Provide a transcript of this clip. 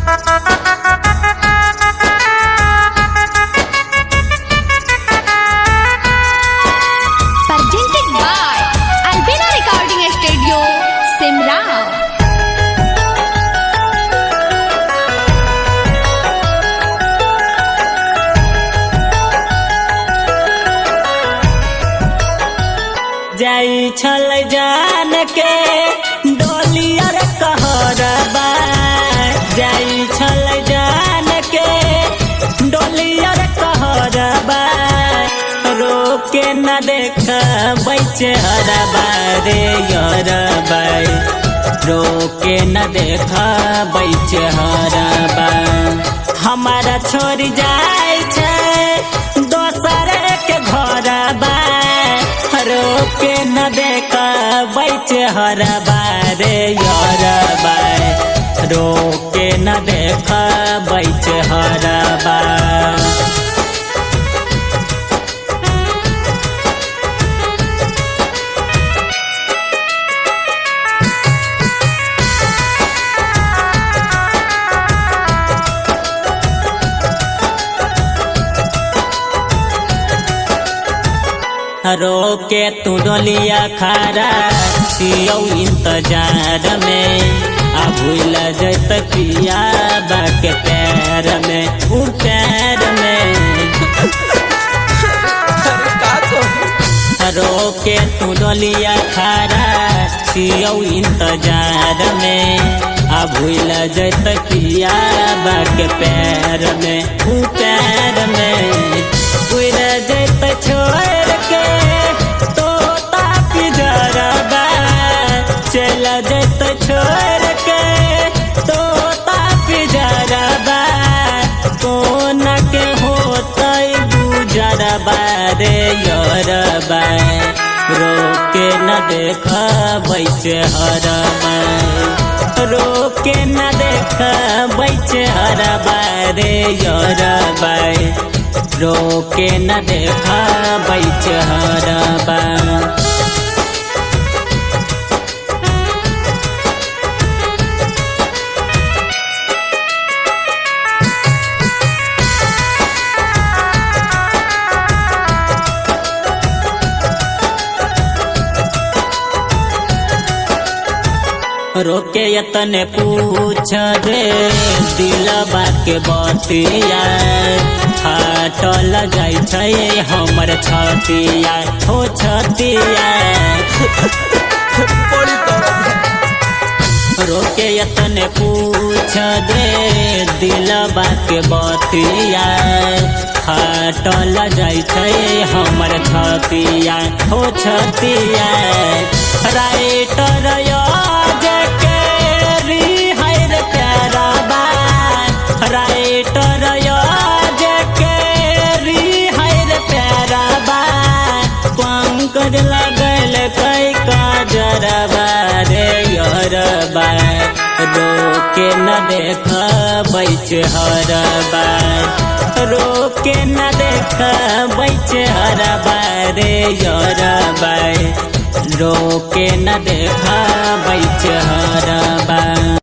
Presented by Albina Recording Studio, Simrao. जाई छल जान के डोलिया रे कहरबा, जाई छल जान के डोलिया रे कहरबा, रोके न देख बैचे हरबा रे यरबा, रोके न देख बैचे हरबा। हमारा छोड़ जाय छे दोसर के घरबा, रोके न देखा बैचे हरबा रे यरबा, रोके न देखा बैचे हरबा। रोके तू डोलिया खड़ा छियौ इंतजार में, आ भूल जत पिया के पैर में, उ पैर में। रोके तू डोलिया खड़ा छियौ इंतजार में, आ भूल जत पिया के पैर में, उ पैर में। उड़ जत छोड़ के तोता पिजरबा, चल जत छोड़ के तोता पिजरबा, कोन के होतै गुजरबा रे यरबा, रोके न देख बैचे हरबा, रोके न देख बैचे हरबा रे यरबा, रोके न देखा बैच हरबा। रोके यतने पूछ दे दिलबा के बतिया, फाटल जाय छै हमर छतिया, हो छतिया। रोके यतने पूछ दे दिलबा के बतिया, फाटल जाय छै हमर छतिया, हो छतिया। राइटर राइटर पंकज लगल कई काजरबा रे यरबा, रोके न देख बैच हरबा, रोके न देख बैच हरबा रे यरबा, रोके न देख बैच हरबा।